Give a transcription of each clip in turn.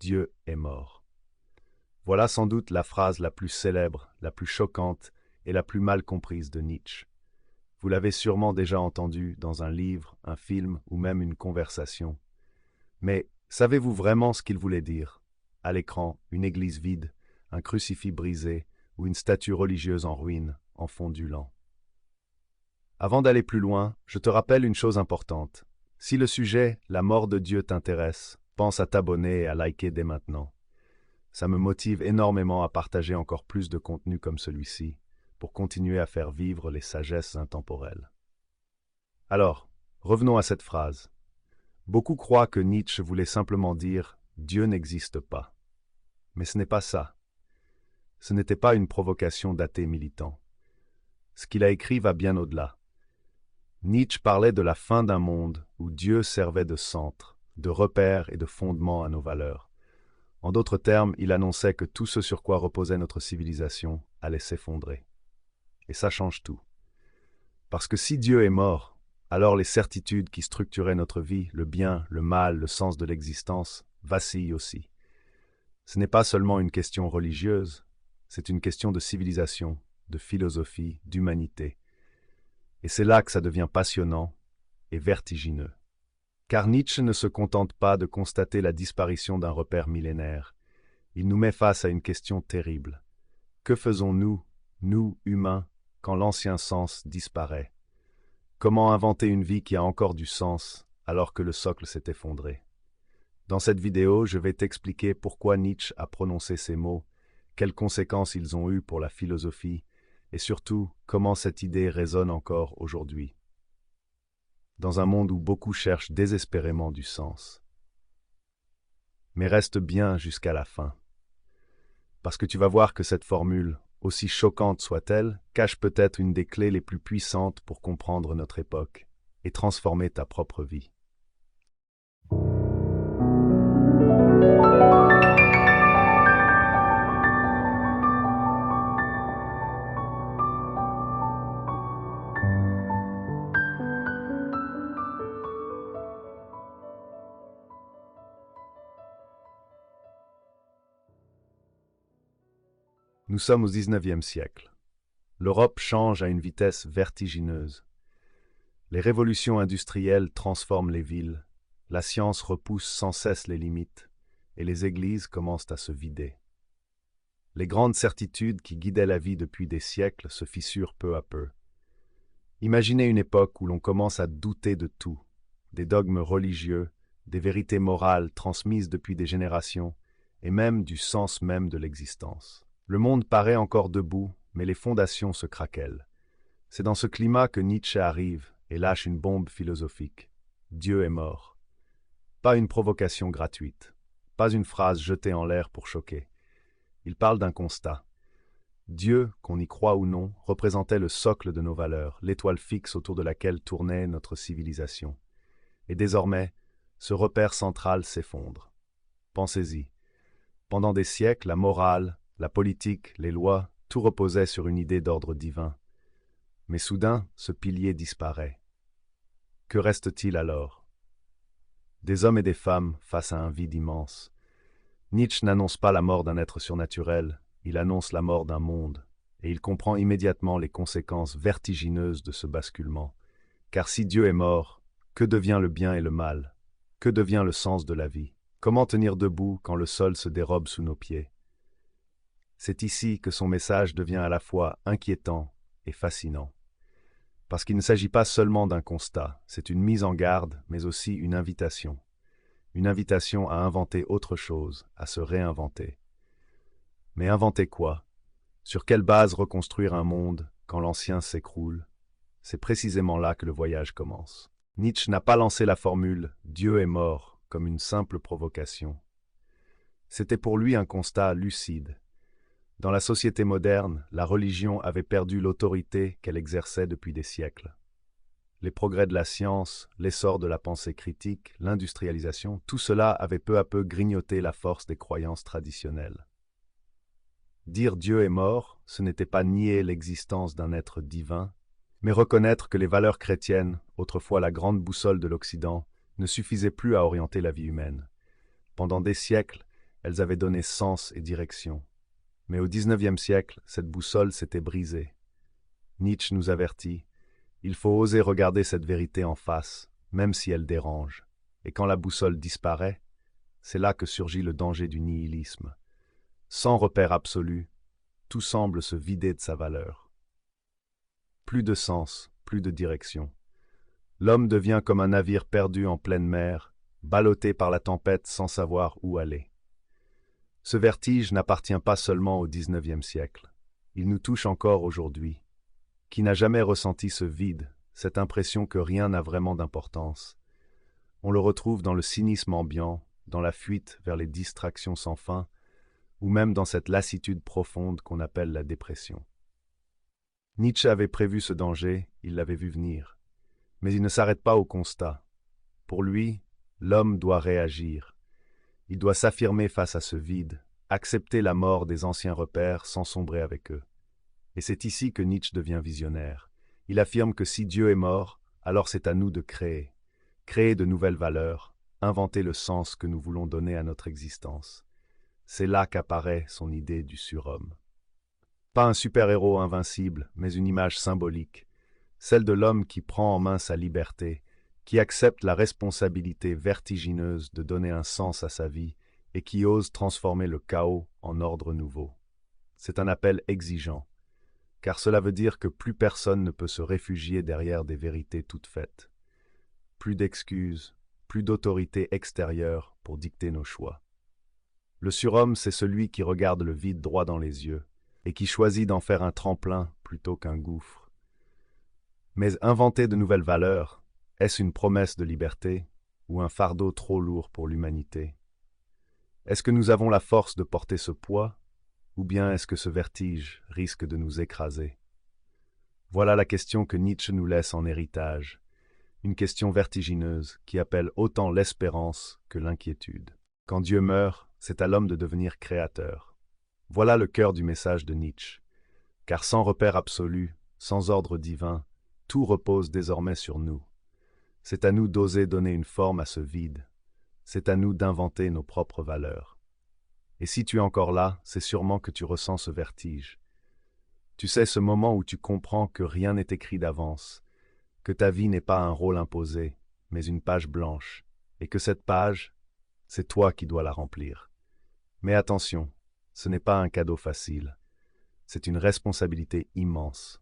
Dieu est mort. Voilà sans doute la phrase la plus célèbre, la plus choquante et la plus mal comprise de Nietzsche. Vous l'avez sûrement déjà entendue dans un livre, un film ou même une conversation. Mais savez-vous vraiment ce qu'il voulait dire? À l'écran, une église vide, un crucifix brisé ou une statue religieuse en ruine, en fond du lent. Avant d'aller plus loin, je te rappelle une chose importante. Si le sujet, la mort de Dieu t'intéresse, pense à t'abonner et à liker dès maintenant. Ça me motive énormément à partager encore plus de contenu comme celui-ci, pour continuer à faire vivre les sagesses intemporelles. Alors, revenons à cette phrase. Beaucoup croient que Nietzsche voulait simplement dire « Dieu n'existe pas ». Mais ce n'est pas ça. Ce n'était pas une provocation d'athée militant. Ce qu'il a écrit va bien au-delà. Nietzsche parlait de la fin d'un monde où Dieu servait de centre, de repère et de fondement à nos valeurs. En d'autres termes, il annonçait que tout ce sur quoi reposait notre civilisation allait s'effondrer. Et ça change tout. Parce que si Dieu est mort, alors les certitudes qui structuraient notre vie, le bien, le mal, le sens de l'existence, vacillent aussi. Ce n'est pas seulement une question religieuse, c'est une question de civilisation, de philosophie, d'humanité. Et c'est là que ça devient passionnant et vertigineux. Car Nietzsche ne se contente pas de constater la disparition d'un repère millénaire. Il nous met face à une question terrible. Que faisons-nous, nous, humains, quand l'ancien sens disparaît? Comment inventer une vie qui a encore du sens alors que le socle s'est effondré? Dans cette vidéo, je vais t'expliquer pourquoi Nietzsche a prononcé ces mots, quelles conséquences ils ont eues pour la philosophie, et surtout comment cette idée résonne encore aujourd'hui, dans un monde où beaucoup cherchent désespérément du sens. Mais reste bien jusqu'à la fin, parce que tu vas voir que cette formule, aussi choquante soit-elle, cache peut-être une des clés les plus puissantes pour comprendre notre époque et transformer ta propre vie. Nous sommes au XIXe siècle. L'Europe change à une vitesse vertigineuse. Les révolutions industrielles transforment les villes, la science repousse sans cesse les limites, et les églises commencent à se vider. Les grandes certitudes qui guidaient la vie depuis des siècles se fissurent peu à peu. Imaginez une époque où l'on commence à douter de tout, des dogmes religieux, des vérités morales transmises depuis des générations, et même du sens même de l'existence. Le monde paraît encore debout, mais les fondations se craquellent. C'est dans ce climat que Nietzsche arrive et lâche une bombe philosophique. Dieu est mort. Pas une provocation gratuite, pas une phrase jetée en l'air pour choquer. Il parle d'un constat. Dieu, qu'on y croit ou non, représentait le socle de nos valeurs, l'étoile fixe autour de laquelle tournait notre civilisation. Et désormais, ce repère central s'effondre. Pensez-y. Pendant des siècles, la morale, la politique, les lois, tout reposait sur une idée d'ordre divin. Mais soudain, ce pilier disparaît. Que reste-t-il alors? Des hommes et des femmes face à un vide immense. Nietzsche n'annonce pas la mort d'un être surnaturel, il annonce la mort d'un monde, et il comprend immédiatement les conséquences vertigineuses de ce basculement. Car si Dieu est mort, que devient le bien et le mal? Que devient le sens de la vie? Comment tenir debout quand le sol se dérobe sous nos pieds? C'est ici que son message devient à la fois inquiétant et fascinant. Parce qu'il ne s'agit pas seulement d'un constat, c'est une mise en garde, mais aussi une invitation. Une invitation à inventer autre chose, à se réinventer. Mais inventer quoi? Sur quelle base reconstruire un monde quand l'ancien s'écroule? C'est précisément là que le voyage commence. Nietzsche n'a pas lancé la formule « Dieu est mort » comme une simple provocation. C'était pour lui un constat lucide. Dans la société moderne, la religion avait perdu l'autorité qu'elle exerçait depuis des siècles. Les progrès de la science, l'essor de la pensée critique, l'industrialisation, tout cela avait peu à peu grignoté la force des croyances traditionnelles. Dire Dieu est mort, ce n'était pas nier l'existence d'un être divin, mais reconnaître que les valeurs chrétiennes, autrefois la grande boussole de l'Occident, ne suffisaient plus à orienter la vie humaine. Pendant des siècles, elles avaient donné sens et direction. Mais au XIXe siècle, cette boussole s'était brisée. Nietzsche nous avertit, il faut oser regarder cette vérité en face, même si elle dérange. Et quand la boussole disparaît, c'est là que surgit le danger du nihilisme. Sans repère absolu, tout semble se vider de sa valeur. Plus de sens, plus de direction. L'homme devient comme un navire perdu en pleine mer, ballotté par la tempête sans savoir où aller. Ce vertige n'appartient pas seulement au XIXe siècle. Il nous touche encore aujourd'hui. Qui n'a jamais ressenti ce vide, cette impression que rien n'a vraiment d'importance? On le retrouve dans le cynisme ambiant, dans la fuite vers les distractions sans fin, ou même dans cette lassitude profonde qu'on appelle la dépression. Nietzsche avait prévu ce danger, il l'avait vu venir. Mais il ne s'arrête pas au constat. Pour lui, l'homme doit réagir. Il doit s'affirmer face à ce vide, accepter la mort des anciens repères sans sombrer avec eux. Et c'est ici que Nietzsche devient visionnaire. Il affirme que si Dieu est mort, alors c'est à nous de créer. Créer de nouvelles valeurs, inventer le sens que nous voulons donner à notre existence. C'est là qu'apparaît son idée du surhomme. Pas un super-héros invincible, mais une image symbolique, celle de l'homme qui prend en main sa liberté, qui accepte la responsabilité vertigineuse de donner un sens à sa vie et qui ose transformer le chaos en ordre nouveau. C'est un appel exigeant, car cela veut dire que plus personne ne peut se réfugier derrière des vérités toutes faites. Plus d'excuses, plus d'autorité extérieure pour dicter nos choix. Le surhomme, c'est celui qui regarde le vide droit dans les yeux et qui choisit d'en faire un tremplin plutôt qu'un gouffre. Mais inventer de nouvelles valeurs, est-ce une promesse de liberté ou un fardeau trop lourd pour l'humanité? Est-ce que nous avons la force de porter ce poids, ou bien est-ce que ce vertige risque de nous écraser? Voilà la question que Nietzsche nous laisse en héritage, une question vertigineuse qui appelle autant l'espérance que l'inquiétude. Quand Dieu meurt, c'est à l'homme de devenir créateur. Voilà le cœur du message de Nietzsche, car sans repère absolu, sans ordre divin, tout repose désormais sur nous. C'est à nous d'oser donner une forme à ce vide. C'est à nous d'inventer nos propres valeurs. Et si tu es encore là, c'est sûrement que tu ressens ce vertige. Tu sais, ce moment où tu comprends que rien n'est écrit d'avance, que ta vie n'est pas un rôle imposé, mais une page blanche, et que cette page, c'est toi qui dois la remplir. Mais attention, ce n'est pas un cadeau facile. C'est une responsabilité immense.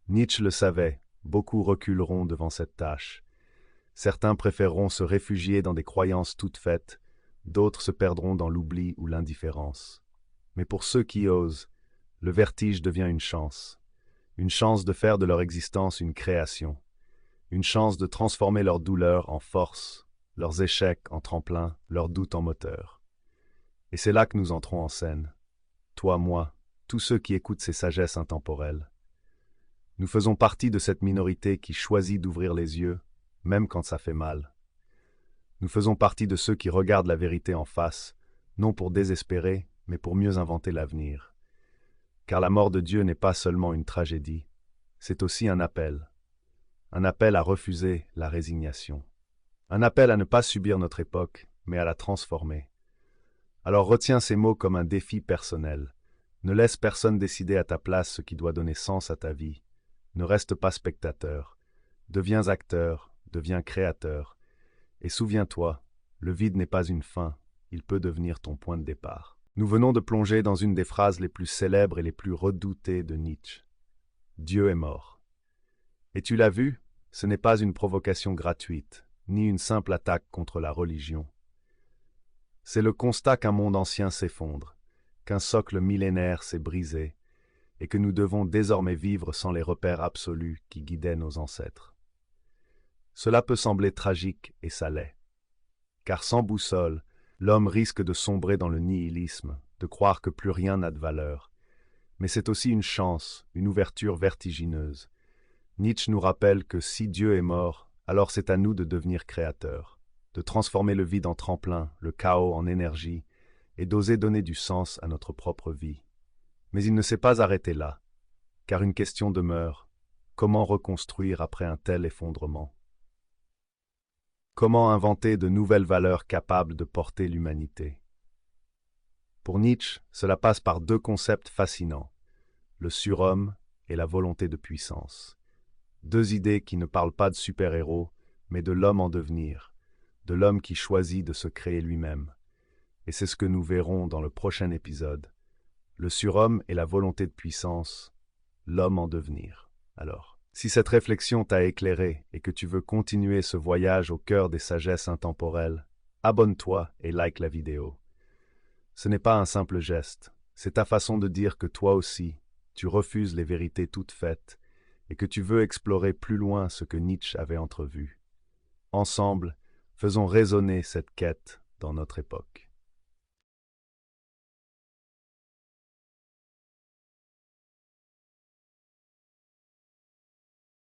Nietzsche le savait, beaucoup reculeront devant cette tâche. Certains préféreront se réfugier dans des croyances toutes faites, d'autres se perdront dans l'oubli ou l'indifférence. Mais pour ceux qui osent, le vertige devient une chance de faire de leur existence une création, une chance de transformer leur douleur en force, leurs échecs en tremplin, leurs doutes en moteur. Et c'est là que nous entrons en scène. Toi, moi, tous ceux qui écoutent ces sagesses intemporelles. Nous faisons partie de cette minorité qui choisit d'ouvrir les yeux, même quand ça fait mal. Nous faisons partie de ceux qui regardent la vérité en face, non pour désespérer, mais pour mieux inventer l'avenir. Car la mort de Dieu n'est pas seulement une tragédie, c'est aussi un appel à refuser la résignation, un appel à ne pas subir notre époque, mais à la transformer. Alors retiens ces mots comme un défi personnel. Ne laisse personne décider à ta place ce qui doit donner sens à ta vie. Ne reste pas spectateur. Deviens acteur, deviens créateur. Et souviens-toi, le vide n'est pas une fin, il peut devenir ton point de départ. Nous venons de plonger dans une des phrases les plus célèbres et les plus redoutées de Nietzsche. Dieu est mort. Et tu l'as vu, ce n'est pas une provocation gratuite, ni une simple attaque contre la religion. C'est le constat qu'un monde ancien s'effondre, qu'un socle millénaire s'est brisé, et que nous devons désormais vivre sans les repères absolus qui guidaient nos ancêtres. Cela peut sembler tragique et ça l'est. Car sans boussole, l'homme risque de sombrer dans le nihilisme, de croire que plus rien n'a de valeur. Mais c'est aussi une chance, une ouverture vertigineuse. Nietzsche nous rappelle que si Dieu est mort, alors c'est à nous de devenir créateurs, de transformer le vide en tremplin, le chaos en énergie, et d'oser donner du sens à notre propre vie. Mais il ne s'est pas arrêté là, car une question demeure. Comment reconstruire après un tel effondrement? Comment inventer de nouvelles valeurs capables de porter l'humanité? Pour Nietzsche, cela passe par deux concepts fascinants, le surhomme et la volonté de puissance. Deux idées qui ne parlent pas de super-héros, mais de l'homme en devenir, de l'homme qui choisit de se créer lui-même. Et c'est ce que nous verrons dans le prochain épisode. Le surhomme et la volonté de puissance, l'homme en devenir. Alors, si cette réflexion t'a éclairé et que tu veux continuer ce voyage au cœur des sagesses intemporelles, abonne-toi et like la vidéo. Ce n'est pas un simple geste, c'est ta façon de dire que toi aussi, tu refuses les vérités toutes faites et que tu veux explorer plus loin ce que Nietzsche avait entrevu. Ensemble, faisons résonner cette quête dans notre époque.